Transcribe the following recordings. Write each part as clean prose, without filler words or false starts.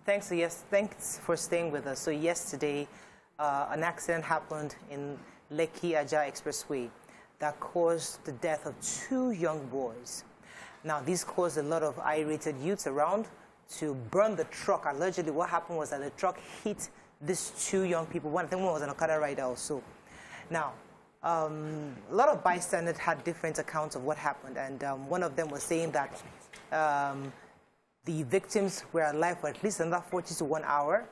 Thanks for staying with us. So yesterday, an accident happened in Lekki-Epe Expressway that caused the death of 2 young boys. Now, this caused a lot of irritated youths around to burn the truck. Allegedly, what happened was that the truck hit these 2 young people. One of them was an Okada rider also. Now, a lot of bystanders had different accounts of what happened, and one of them was saying that the victims were alive for at least another 40 to 1 hour,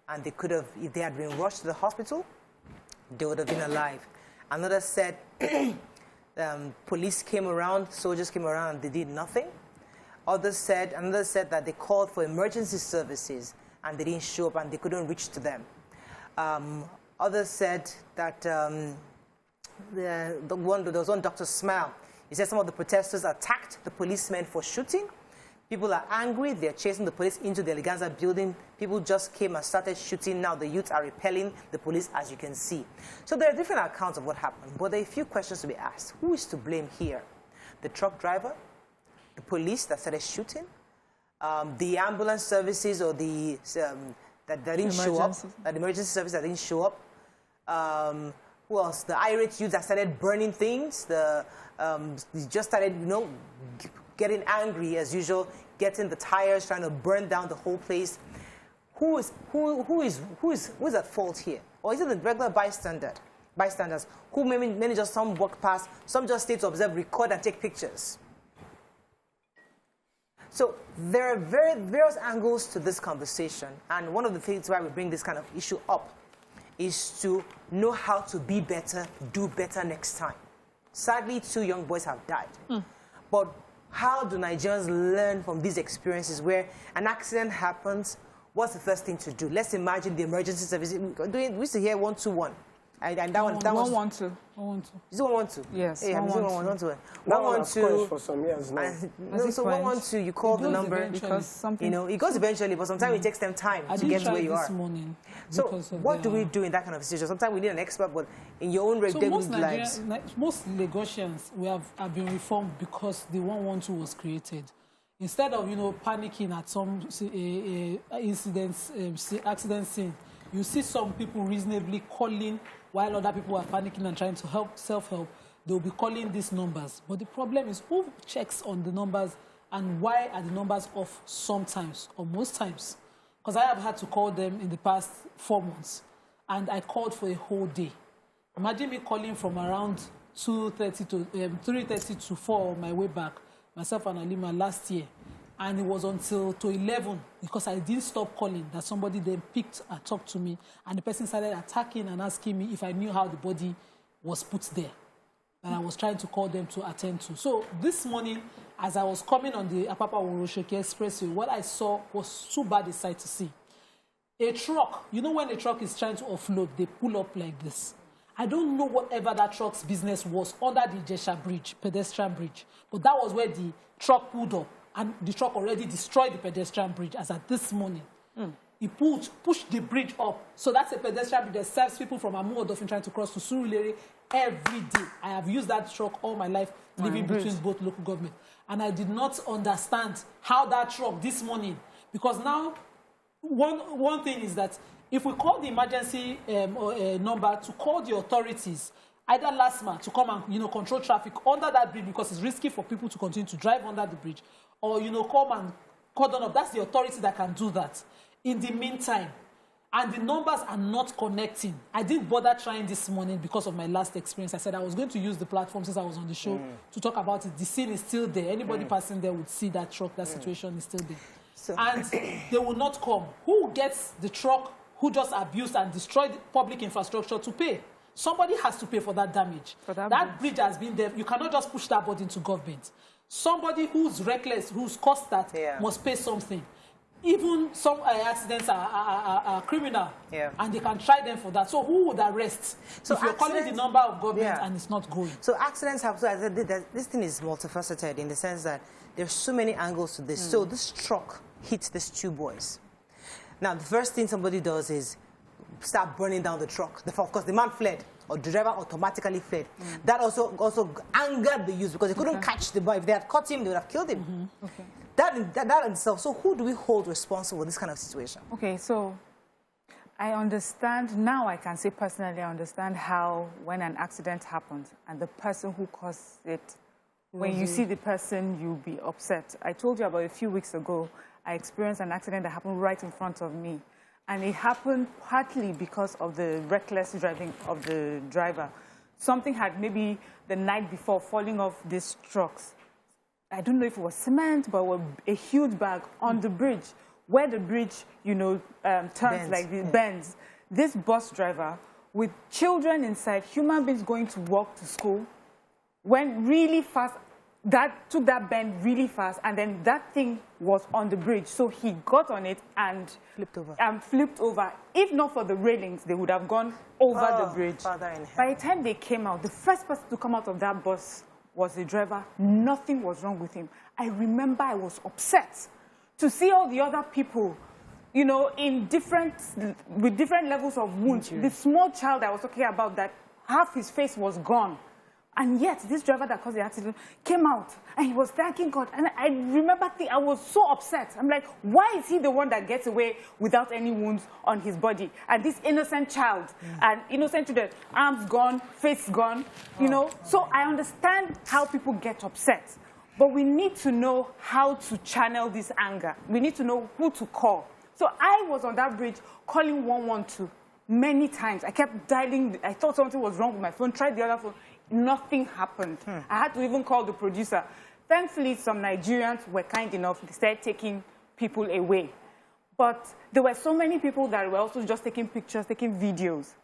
and they could have, if they had been rushed to the hospital, they would have been alive. Another said police came around, soldiers came around, and they did nothing. Another said that they called for emergency services, and they didn't show up, and they couldn't reach to them. Others said that there was one Dr. Smile. He said some of the protesters attacked the policemen for shooting. People are angry. They're chasing the police into the Eleganza building. People just came and started shooting. Now the youths are repelling the police, as you can see. So there are different accounts of what happened, but there are a few questions to be asked. Who is to blame here? The truck driver? The police that started shooting? The ambulance services or the that didn't show up? The emergency service that didn't show up? Who else? The irate youth that started burning things. They just started, getting angry as usual, getting the tires, trying to burn down the whole place. Who is at fault here? Or is it the regular bystanders who many just some walk past, some just stay to observe, record, and take pictures? So there are various angles to this conversation, and one of the things why we bring this kind of issue up is to know how to be better, do better next time. Sadly, 2 young boys have died. But how do Nigerians learn from these experiences where an accident happens? What's the first thing to do? Let's imagine the emergency service. We used to hear 121. And that one, 112. 112. Is it 112? Yes. Yeah, 112. 112 for some years now. So 112, you call the number because it goes eventually, but sometimes it takes them time to get to where you are. So what do we do in that kind of situation? Sometimes we need an expert, but in your own regular lives. Most Lagosians have been reformed because the 112 was created. Instead of panicking at some accident scene, you see some people reasonably calling while other people are panicking and trying to help, self-help. They'll be calling these numbers. But the problem is who checks on the numbers and why are the numbers off sometimes or most times? Because I have had to call them in the past 4 months, and I called for a whole day. Imagine me calling from around 2:30 to 3:30 to 4 on my way back, myself and Alima last year. And it was until 11, because I didn't stop calling, that somebody then picked and talked to me. And the person started attacking and asking me if I knew how the body was put there. And I was trying to call them to attend to. So this morning, as I was coming on the Lekki-Epe Expressway, what I saw was too bad a sight to see. A truck, when a truck is trying to offload, they pull up like this. I don't know whatever that truck's business was under the Ajah bridge, pedestrian bridge. But that was where the truck pulled up. And the truck already destroyed the pedestrian bridge as at this morning. He pushed the bridge up. So that's a pedestrian bridge that serves people from Amuodofin trying to cross to Surulere every day. I have used that truck all my life, living between both local government. And I did not understand how that truck this morning, because now one thing is that if we call the emergency number to call the authorities, either LASMA to come and control traffic under that bridge because it's risky for people to continue to drive under the bridge, or come and cordon up. That's the authority that can do that. In the meantime, and the numbers are not connecting. I didn't bother trying this morning because of my last experience. I said I was going to use the platform since I was on the show to talk about it. The scene is still there. Anybody passing there would see that truck. That situation is still there. So, and they will not come. Who gets the truck who just abused and destroyed public infrastructure to pay? Somebody has to pay for that damage. That bridge has been there. You cannot just push that burden to government. Somebody who's reckless, who's caused that, must pay something. Even some accidents are criminal, and they can try them for that. So who would arrest? So if you're calling the number of government and it's not going. So accidents have, this thing is multifaceted in the sense that there's so many angles to this. So this truck hits these 2 boys. Now, the first thing somebody does is start burning down the truck. Of course, the man fled, or the driver automatically fled. That also angered the youth because they couldn't catch the boy. If they had caught him, they would have killed him. that in itself, so who do we hold responsible for this kind of situation? Okay, so I understand, now I can say personally, I understand how when an accident happens and the person who caused it, when you see the person, you'll be upset. I told you about a few weeks ago, I experienced an accident that happened right in front of me. And it happened partly because of the reckless driving of the driver. Something had maybe the night before falling off these trucks. I don't know if it was cement, but a huge bag on the bridge. Where the bridge, you know, turns like this, bends. This bus driver, with children inside, human beings going to walk to school, went really fast, took that bend really fast, and then that thing was on the bridge. So he got on it and flipped over. If not for the railings, they would have gone over the bridge. By the time they came out, the first person to come out of that bus was the driver. Nothing was wrong with him. I remember I was upset to see all the other people, you know, with different levels of wounds. The small child I was talking about, that half his face was gone. And yet, this driver that caused the accident came out, and he was thanking God. And I remember I was so upset. I'm like, why is he the one that gets away without any wounds on his body? And this innocent child, and innocent children, arms gone, face gone, you know? So I understand how people get upset. But we need to know how to channel this anger. We need to know who to call. So I was on that bridge calling 112 many times. I kept dialing. I thought something was wrong with my phone, tried the other phone. Nothing happened. I had to even call the producer. Thankfully, some Nigerians were kind enough. They started taking people away. But there were so many people that were also just taking pictures, taking videos.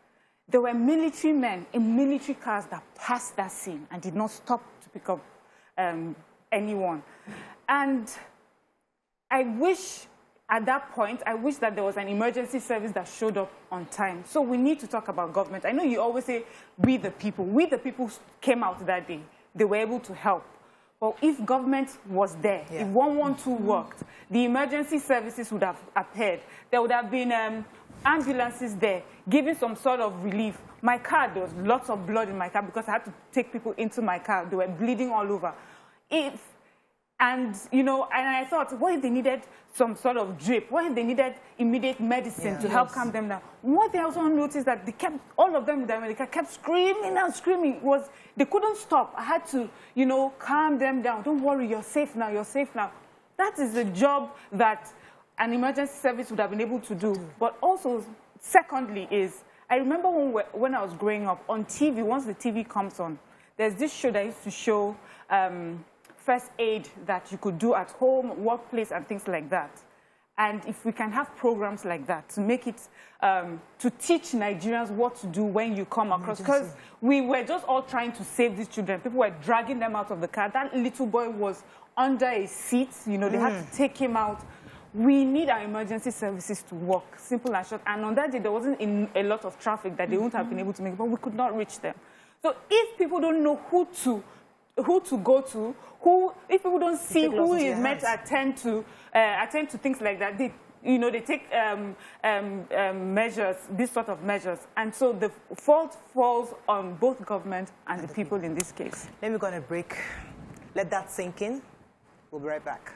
There were military men in military cars that passed that scene and did not stop to pick up anyone. And I wish, at that point, I wish that there was an emergency service that showed up on time. So we need to talk about government. I know you always say, we the people. We the people came out that day. They were able to help. But if government was there, if 112 worked, the emergency services would have appeared. There would have been ambulances there, giving some sort of relief. My car, there was lots of blood in my car because I had to take people into my car. They were bleeding all over. And, you know, and I thought, what if they needed some sort of drip? What if they needed immediate medicine to help calm them down? One thing I also noticed that all of them in America kept screaming and screaming. They couldn't stop. I had to, you know, calm them down. Don't worry, you're safe now, you're safe now. That is the job that an emergency service would have been able to do. But also, secondly, I remember when I was growing up, on TV, once the TV comes on, there's this show that used to show first aid that you could do at home, workplace, and things like that. And if we can have programs like that to make it, to teach Nigerians what to do when you come across, because we were just all trying to save these children. People were dragging them out of the car. That little boy was under a seat. You know, they had to take him out. We need our emergency services to work, simple and short. And on that day, there wasn't a lot of traffic that they wouldn't have been able to make, but we could not reach them. So if people don't know who to go to, if people don't see who is meant to attend to things like that, they take measures, this sort of measures. And so the fault falls on both government and the people in this case. Let me go on a break. Let that sink in. We'll be right back.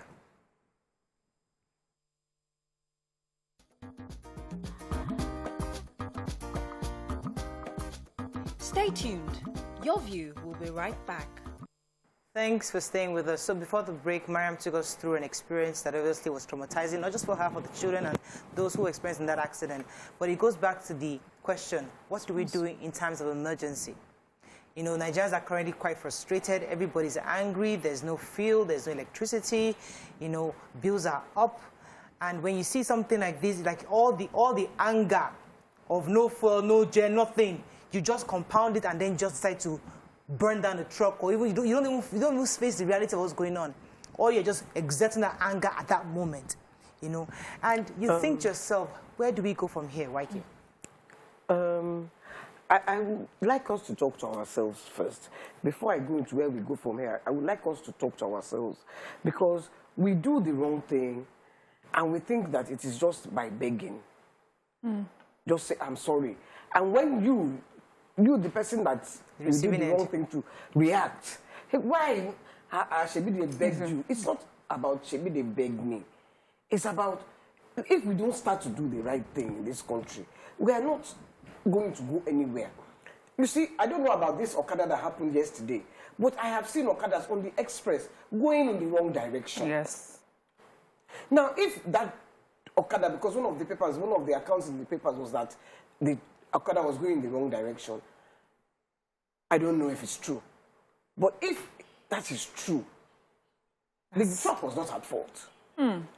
Stay tuned. Your View will be right back. Thanks for staying with us. So before the break, Mariam took us through an experience that obviously was traumatizing, not just for her, for the children and those who experienced in that accident. But it goes back to the question, what do we do in times of emergency? You know, Nigerians are currently quite frustrated. Everybody's angry. There's no fuel. There's no electricity. You know, bills are up. And when you see something like this, like all the anger of no fuel, no gen, nothing, you just compound it and then just decide to burn down the truck, or even you don't even face the reality of what's going on, or you're just exerting that anger at that moment, you know. And you think to yourself, where do we go from here, YK? I would like us to talk to ourselves first. Before I go into where we go from here, I would like us to talk to ourselves, because we do the wrong thing and we think that it is just by begging. Just say, I'm sorry. And when you the person that's doing the wrong thing, to react. Hey, why I should be begged you? It's not about Shebi they beg me. It's about if we don't start to do the right thing in this country, we are not going to go anywhere. You see, I don't know about this Okada that happened yesterday, but I have seen Okadas on the express going in the wrong direction. Yes. Now, if that Okada, because one of the accounts in the papers was that the Okada was going in the wrong direction, I don't know if it's true. But if that is true, the truck was not at fault.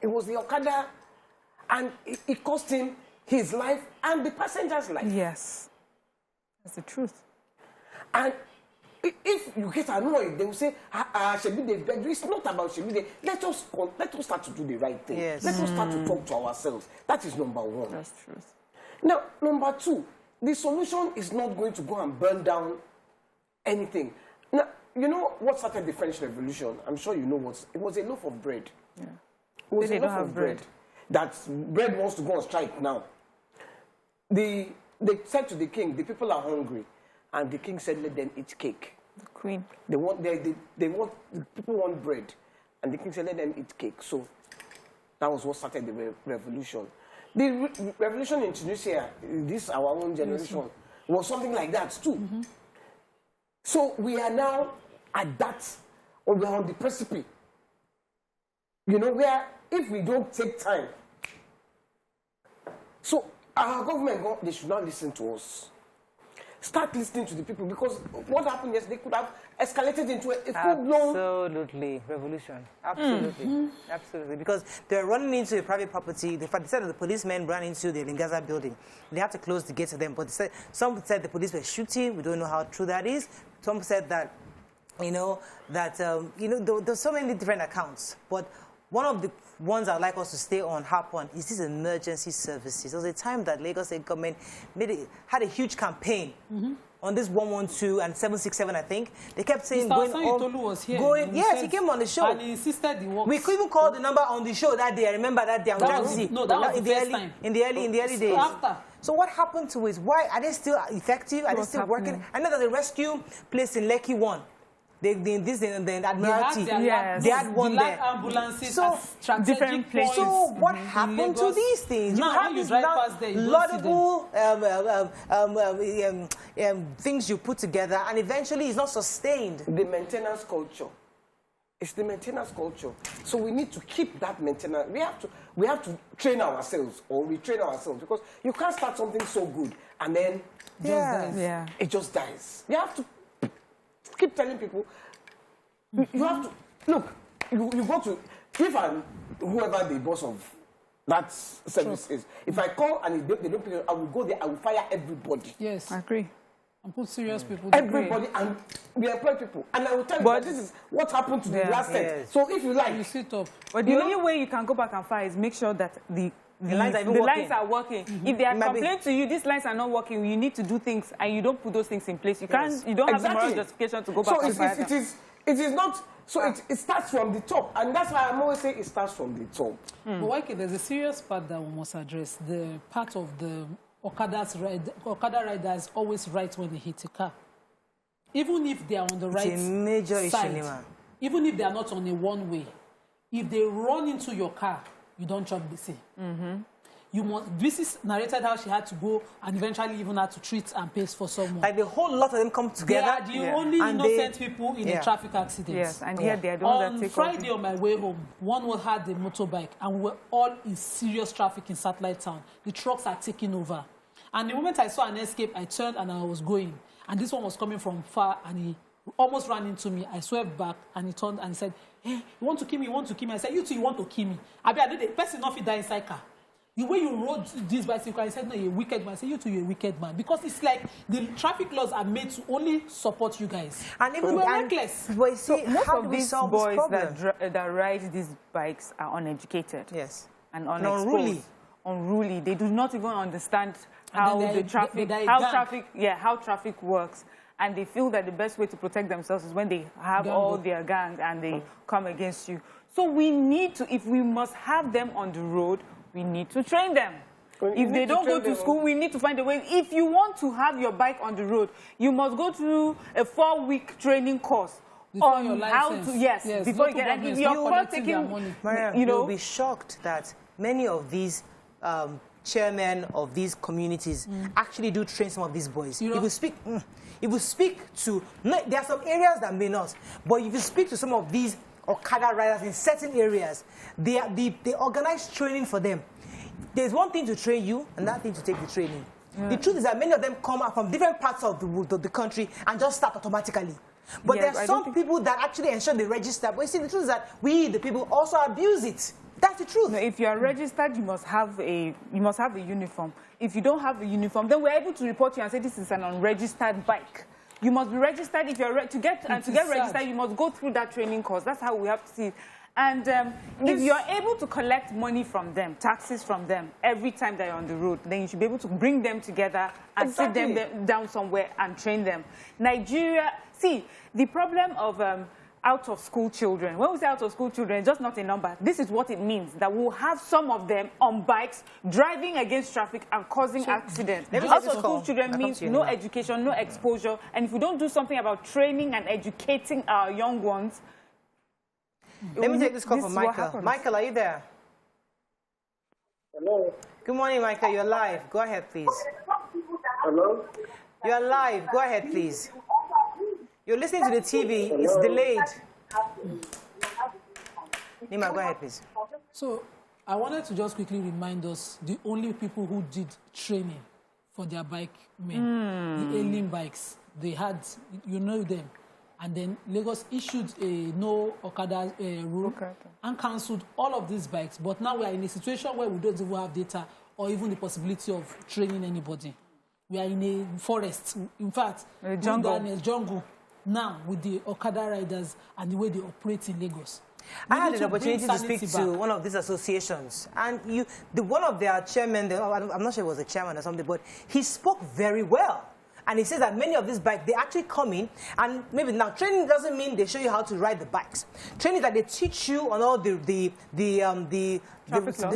It was the Okada, and it cost him his life and the passenger's life. Yes. That's the truth. And if you get annoyed, they will say, Shebi they beg you. It's not about Shebi. Let us start to do the right thing. Yes. Let us start to talk to ourselves. That is number one. That's truth. Now, number two, the solution is not going to go and burn down anything. Now, you know what started the French Revolution? I'm sure you know what. It was a loaf of bread. Yeah. It was They a don't loaf have of bread. That bread wants to go on strike now. They said to the king, the people are hungry. And the king said, let them eat cake. The queen. The people want bread. And the king said, let them eat cake. So that was what started the revolution. The revolution in Tunisia, this our own generation, was something like that too. So we are now at that, or we're on the precipice. You know, where if we don't take time, so our government, they should not listen to us. Start listening to the people, because what happened yesterday could have escalated into a full-blown... Absolutely. Revolution. Absolutely. Absolutely. Because they're running into a private property. They said that the policemen ran into the Eleganza building. They had to close the gates to them. But some said the police were shooting. We don't know how true that is. Some said that, there's so many different accounts. But one of the ones I'd like us to stay on, harp on, is this emergency services. There was a time that Lagos State government had a huge campaign on this 112 and 767, I think. They kept saying was here. Yes, he came on the show. And he insisted he works. We could even call the number on the show that day. I remember that day. That was the first time. In the early days. After. So what happened to it? Why are they still effective? Are they still working? I know that the rescue place in Lekki won. The Admiralty, they had one there. Ambulances so different places. So what happened to these things? You have these laudable things you put together, and eventually it's not sustained. The maintenance culture. It's the maintenance culture. So we need to keep that maintenance. We have to train ourselves, or retrain ourselves, because you can't start something so good and then it just dies. You have to keep telling people, you have to, look, you go to, whoever the boss of that service is, if I call and they don't pick it, I will go there, I will fire everybody. Yes. I agree. And put serious people. Everybody, and we employ people. And I will tell you that this is what happened to the last set. So if you like... You sit up. But the only way you can go back and fire is make sure that the lines are working. If they are complaining to you, these lines are not working, you need to do things, and you don't put those things in place. You can't. You don't have the moral justification to go back and fire them. It is not. So it starts from the top, and that's why I'm always saying it starts from the top. But there's a serious part that we must address. The part of the Okada riders always right when they hit a car, even if they are on the right side. It's a major issue, even if they are not on a one-way. If they run into your car, you don't chop the same. This is narrated how she had to go and eventually even had to treat and pay for someone. Like the whole lot of them come together. They are the only innocent people in a traffic accident. Yes, and yet they are the ones that take on Friday on my way home, one had a motorbike, and we were all in serious traffic in Satellite Town. The trucks are taking over. And the moment I saw an escape, I turned and I was going. And this one was coming from far, and he almost ran into me. I swerved back, and he turned and he said, "Hey, you want to kill me? You want to kill me?" I said, "You too, you want to kill me?" I did the person not fit die inside car. The way you rode this bicycle, I said, "No, you're a wicked man." I said, "You too, you're a wicked man." Because it's like the traffic laws are made to only support you guys. And even we're reckless. But see, most of these boys that ride these bikes are uneducated. Yes. And unexposed. Unruly. They do not even understand how traffic works. And they feel that the best way to protect themselves is when they have all their gangs and they come against you. So we need to, if we must have them on the road, we need to train them. If they don't go to school, we need to find a way. If you want to have your bike on the road, you must go through a 4-week training course Before your on how license. to, yes, before you get, and if you're not taking, Mariam, you know, you'll be shocked that many of these chairmen of these communities actually do train some of these boys. You know, if you speak to, there are some areas that may not, but if you speak to some of these Okada riders in certain areas, they organize training for them. There's one thing to train you, and that thing to take the training. The truth is that many of them come out from different parts of the country and just start automatically. But there are some people that actually ensure they register. But you see, the truth is that we, the people, also abuse it. That's the truth. No, if you are registered, you must have a uniform. If you don't have a uniform, then we're able to report you and say this is an unregistered bike. You must be registered. If you're to get registered, you must go through that training course. That's how we have to see it. And if you're able to collect money from them, taxes from them, every time they're on the road, then you should be able to bring them together and sit them down somewhere and train them. Nigeria, see, the problem of out-of-school children, when we say out-of-school children, it's just not a number. This is what it means, that we'll have some of them on bikes, driving against traffic and causing accidents. Out-of-school children means no education, no exposure. And if we don't do something about training and educating our young ones, let me take this call from Michael. Michael, are you there? Hello. Good morning, Michael. You're live. Go ahead, please. Hello. You're live. Go ahead, please. You're listening to the TV. Hello. It's delayed. Nima, go ahead, please. So I wanted to just quickly remind us the only people who did training for their bike men, the alien bikes, they had, you know them. And then Lagos issued a no Okada rule and cancelled all of these bikes. But now we are in a situation where we don't even have data or even the possibility of training anybody. We are in a forest. In fact, a jungle. In a jungle now with the Okada riders and the way they operate in Lagos. I had an opportunity to speak to one of these associations, and one of their chairmen, I'm not sure it was a chairman or something, but he spoke very well. And he says that many of these bikes, they actually come in, and maybe now training doesn't mean they show you how to ride the bikes. Training that they teach you on all the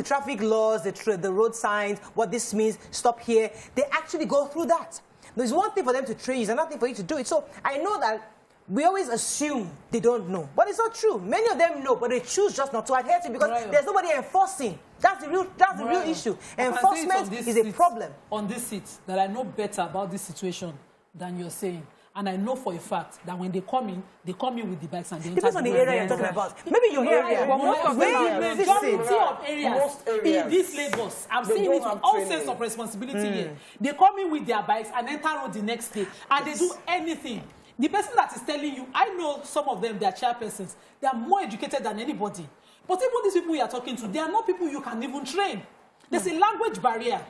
traffic laws, the road signs, what this means, stop here. They actually go through that. There's one thing for them to train you, there's another thing for you to do it. So I know that we always assume they don't know, but it's not true. Many of them know, but they choose just not to adhere to it because there's nobody enforcing. That's the real issue. Enforcement is a problem. On this seat, that I know better about this situation than you're saying. And I know for a fact that when they come in with the bikes and they depends on the area you're talking about. Maybe your area. The majority of areas in this Lagos, I'm saying it with all sense of responsibility here. They come in with their bikes and enter road the next day, and they do anything. The person that is telling you, I know some of them, they are chairpersons. They are more educated than anybody. But even these people you are talking to, they are not people you can even train. There's a language barrier,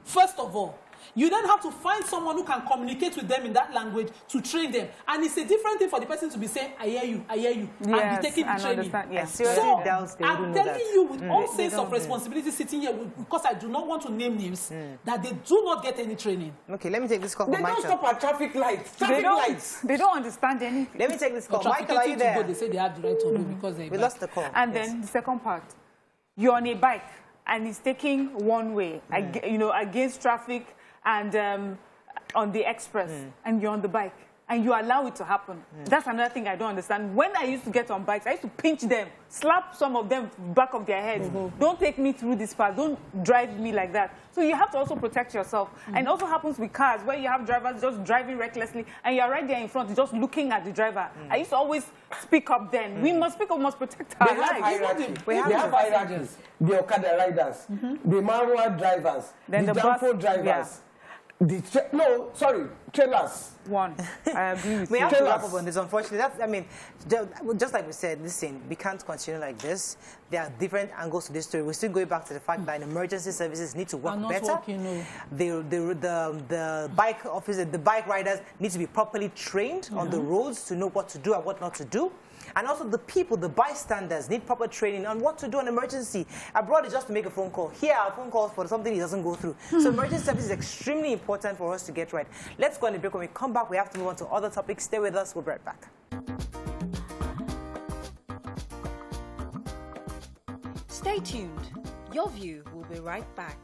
first of all. You then have to find someone who can communicate with them in that language to train them. And it's a different thing for the person to be saying, I hear you, and be taking the training. Yes. So, I'm telling you with all sense of responsibility sitting here, because I do not want to name names, that they do not get any training. Okay, let me take this call They from Michael. don't stop at traffic lights. They don't understand anything. Let me take this call. Michael, are you there? They say they have the right to do because they lost the call. And then the second part, you're on a bike and it's taking one way, against traffic and on the express, and you're on the bike, and you allow it to happen. That's another thing I don't understand. When I used to get on bikes, I used to pinch them, slap some of them back of their heads. Don't take me through this path. Don't drive me like that. So you have to also protect yourself. And it also happens with cars, where you have drivers just driving recklessly, and you're right there in front, just looking at the driver. I used to always speak up then. We must speak up, must protect our lives. They have hierarchies. The Okada riders, the Marua drivers, then the Danfo drivers. Trailers. One. I agree with you. We have to wrap up on this, unfortunately. Just like we said, listen, we can't continue like this. There are different angles to this story. We're still going back to the fact that emergency services need to work better. The bike officers, the bike riders need to be properly trained on the roads to know what to do and what not to do. And also the people, the bystanders, need proper training on what to do in emergency. Abroad is just to make a phone call. Here are phone calls for something it doesn't go through. So emergency service is extremely important for us to get right. Let's go on a break. When we come back, we have to move on to other topics. Stay with us. We'll be right back. Stay tuned. Your view will be right back.